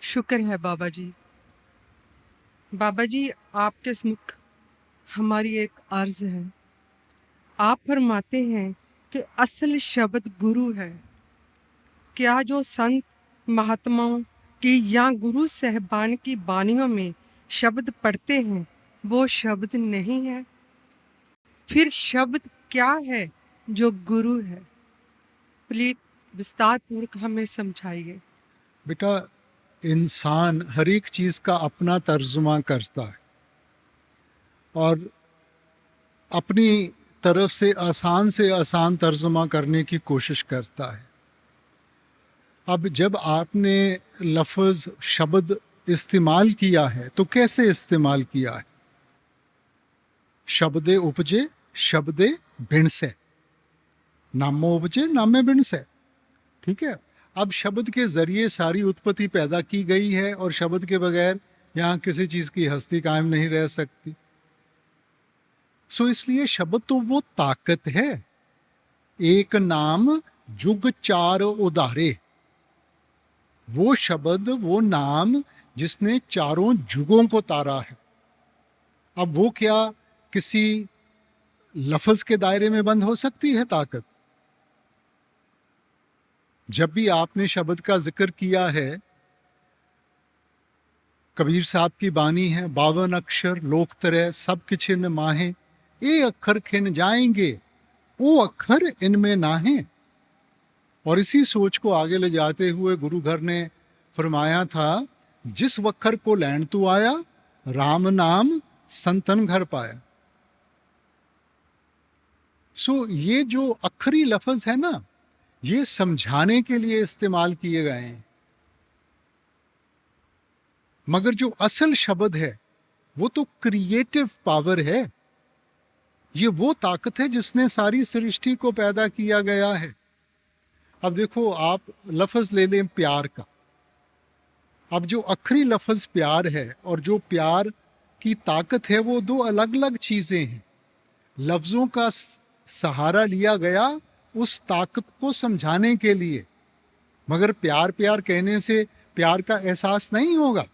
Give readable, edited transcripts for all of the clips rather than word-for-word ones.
शुक्र है बाबा जी। बाबा जी, आपके समुख हमारी एक अर्ज है। आप फरमाते हैं कि असल शब्द गुरु है। क्या जो संत महात्माओं की या गुरु साहिबान की बानियों में शब्द पढ़ते हैं वो शब्द नहीं है? फिर शब्द क्या है जो गुरु है? प्लीज विस्तार पूर्वक हमें समझाइए। बेटा, इंसान हर एक चीज़ का अपना तर्जुमा करता है और अपनी तरफ से आसान तर्जुमा करने की कोशिश करता है। अब जब आपने लफ्ज़ शब्द इस्तेमाल किया है तो कैसे इस्तेमाल किया है? शब्दे उपजे शब्दे भिण से, नामो उपजे नामे भिण से। ठीक है। अब शब्द के जरिए सारी उत्पत्ति पैदा की गई है और शब्द के बगैर यहाँ किसी चीज़ की हस्ती कायम नहीं रह सकती। सो इसलिए शब्द तो वो ताकत है। एक नाम जुग चार उदारे, वो शब्द वो नाम जिसने चारों जुगों को तारा है। अब वो क्या किसी लफ्ज के दायरे में बंद हो सकती है ताकत? जब भी आपने शब्द का जिक्र किया है, कबीर साहब की बानी है, 52 अक्षर लोक तरह सब किछिन माहे, ए अक्षर खिन जाएंगे वो अक्षर इनमें नाहे। और इसी सोच को आगे ले जाते हुए गुरु घर ने फरमाया था, जिस वक्खर को लैन तू आया, राम नाम संतन घर पाया। सो ये जो अखरी लफ्ज है ना, ये समझाने के लिए इस्तेमाल किए गए हैं, मगर जो असल शब्द है वो तो क्रिएटिव पावर है। ये वो ताकत है जिसने सारी सृष्टि को पैदा किया गया है। अब देखो, आप लफ्ज ले लें प्यार का। अब जो आखिरी लफ्ज प्यार है और जो प्यार की ताकत है, वो दो अलग अलग चीजें हैं। लफ्जों का सहारा लिया गया उस ताकत को समझाने के लिए, मगर प्यार प्यार कहने से प्यार का एहसास नहीं होगा।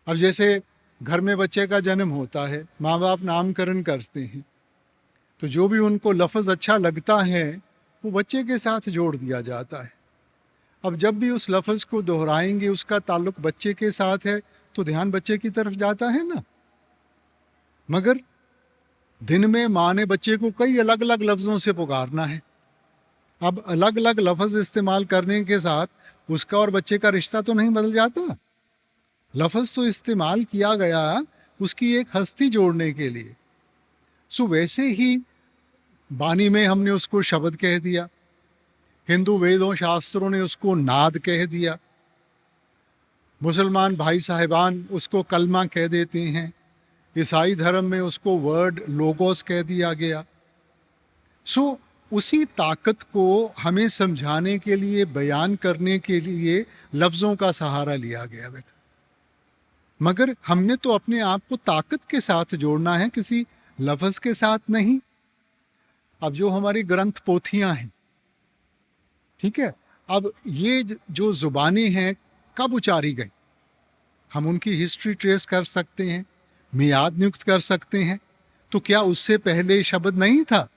अब जैसे घर में बच्चे का जन्म होता है, माँ बाप नामकरण करते हैं, तो जो भी उनको लफ्ज़ अच्छा लगता है वो बच्चे के साथ जोड़ दिया जाता है। अब जब भी उस लफ्ज़ को दोहराएंगे, उसका ताल्लुक बच्चे के साथ है, तो ध्यान बच्चे की तरफ जाता है ना। मगर दिन में माँ ने बच्चे को कई अलग अलग लफ्ज़ों से पुकारना है। अब अलग अलग लफ्ज़ इस्तेमाल करने के साथ उसका और बच्चे का रिश्ता तो नहीं बदल जाता। लफ्ज़ तो इस्तेमाल किया गया उसकी एक हस्ती जोड़ने के लिए। सो वैसे ही बानी में हमने उसको शब्द कह दिया, हिंदू वेदों शास्त्रों ने उसको नाद कह दिया, मुसलमान भाई साहिबान उसको कलमा कह देते हैं, ईसाई धर्म में उसको वर्ड लोगोस कह दिया गया। सो उसी ताकत को हमें समझाने के लिए, बयान करने के लिए लफ्ज़ों का सहारा लिया गया बेटा। मगर हमने तो अपने आप को ताकत के साथ जोड़ना है, किसी लफ्ज़ के साथ नहीं। अब जो हमारी ग्रंथ पोथियां हैं, ठीक है, अब ये जो जुबानें हैं कब उचारी गई, हम उनकी हिस्ट्री ट्रेस कर सकते हैं, मियाद नियुक्त कर सकते हैं। तो क्या उससे पहले शब्द नहीं था?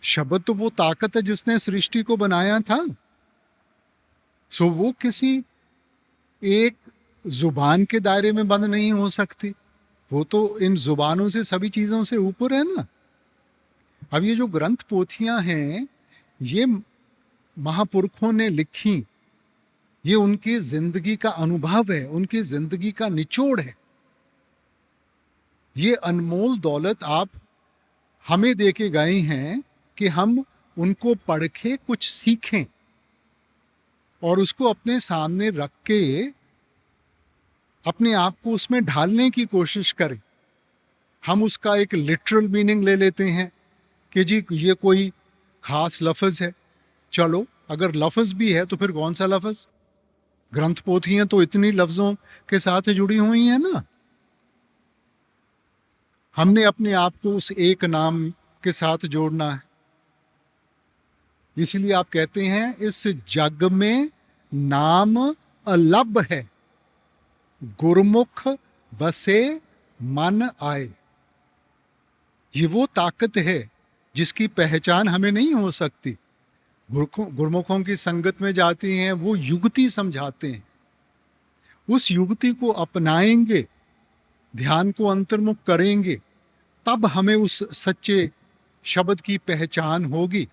शब्द तो वो ताकत है जिसने सृष्टि को बनाया था। सो वो किसी एक जुबान के दायरे में बंद नहीं हो सकती, वो तो इन जुबानों से, सभी चीजों से ऊपर है ना। अब ये जो ग्रंथ पोथियां हैं, ये महापुरुषों ने लिखी, ये उनकी जिंदगी का अनुभव है, उनकी जिंदगी का निचोड़ है। ये अनमोल दौलत आप हमें दे के गए हैं कि हम उनको पढ़ के कुछ सीखें और उसको अपने सामने रख के अपने आप को उसमें ढालने की कोशिश करें। हम उसका एक लिटरल मीनिंग ले लेते हैं कि जी ये कोई खास लफ्ज़ है। चलो, अगर लफ्ज़ भी है तो फिर कौन सा लफ्ज़? ग्रंथ पोथियां तो इतनी लफ्ज़ों के साथ जुड़ी हुई हैं ना। हमने अपने आप को उस एक नाम के साथ जोड़ना है। इसलिए आप कहते हैं इस जग में नाम अलभ है, गुरमुख बसे मन आए। ये वो ताकत है जिसकी पहचान हमें नहीं हो सकती। गुरमुखों की संगत में जाती हैं, वो युक्ति समझाते हैं, उस युक्ति को अपनाएंगे, ध्यान को अंतर्मुख करेंगे, तब हमें उस सच्चे शब्द की पहचान होगी।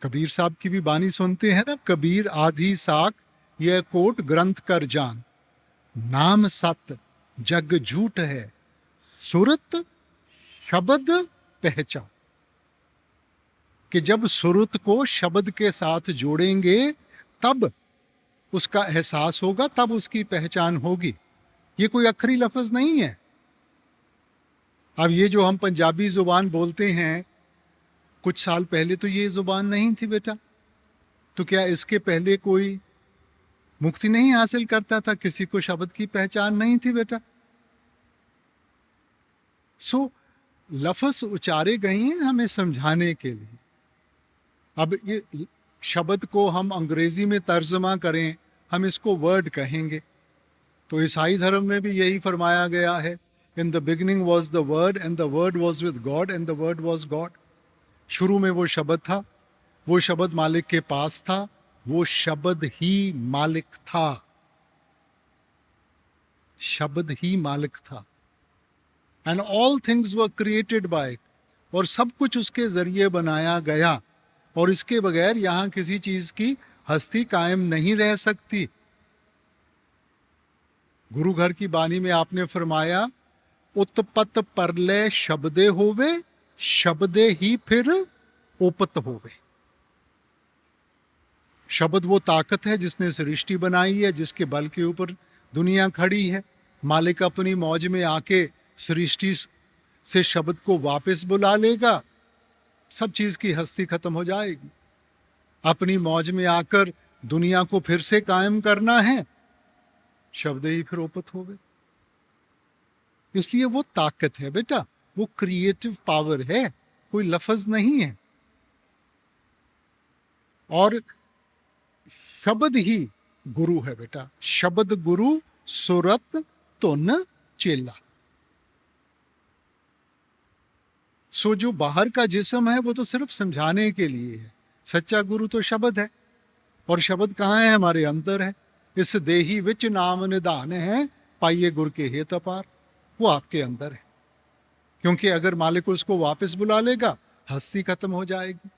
कबीर साहब की भी बानी सुनते हैं ना, कबीर आधी साख यह कोट ग्रंथ कर जान, नाम सत जग झूठ है, सुरत शब्द पहचान। कि जब सुरत को शब्द के साथ जोड़ेंगे तब उसका एहसास होगा, तब उसकी पहचान होगी। ये कोई अखरी लफ्ज नहीं है। अब ये जो हम पंजाबी जुबान बोलते हैं, कुछ साल पहले तो ये जुबान नहीं थी बेटा। तो क्या इसके पहले कोई मुक्ति नहीं हासिल करता था? किसी को शब्द की पहचान नहीं थी बेटा। सो लफ्ज उचारे गए हैं हमें समझाने के लिए। अब ये शब्द को हम अंग्रेजी में तर्जमा करें, हम इसको वर्ड कहेंगे। तो ईसाई धर्म में भी यही फरमाया गया है, in the beginning was the word and the word was with God and the word was God. शुरू में वो शब्द था, वो शब्द मालिक के पास था, वो शब्द ही मालिक था, शब्द ही मालिक था। And all things were created by it, और सब कुछ उसके जरिए बनाया गया, और इसके बगैर यहां किसी चीज की हस्ती कायम नहीं रह सकती। गुरु घर की बानी में आपने फरमाया, उत्पत परलय शब्दे होवे, शब्दे ही फिर उपत होवे। शब्द वो ताकत है जिसने सृष्टि बनाई है, जिसके बल के ऊपर दुनिया खड़ी है। मालिक अपनी मौज में आके सृष्टि से शब्द को वापस बुला लेगा, सब चीज की हस्ती खत्म हो जाएगी। अपनी मौज में आकर दुनिया को फिर से कायम करना है, शब्द ही फिर उपत हो गए। इसलिए वो ताकत है बेटा, वो क्रिएटिव पावर है, कोई लफ्ज नहीं है। और शब्द ही गुरु है बेटा, शब्द गुरु सुरत तुन चेला। सो जो बाहर का जिस्म है वो तो सिर्फ समझाने के लिए है, सच्चा गुरु तो शब्द है। और शब्द कहाँ है? हमारे अंदर है। इस देही विच नाम निधान है, पाइये गुर के हेत अपार। वो आपके अंदर है, क्योंकि अगर मालिक उसको वापस बुला लेगा, हस्ती खत्म हो जाएगी।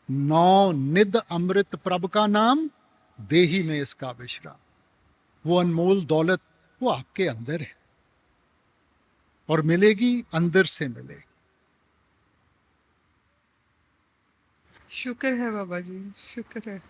नौ निध अमृत प्रभ का नाम, देही में इसका विश्राम। वो अनमोल दौलत वो आपके अंदर है, और मिलेगी, अंदर से मिलेगी। शुक्र है बाबा जी, शुक्र है।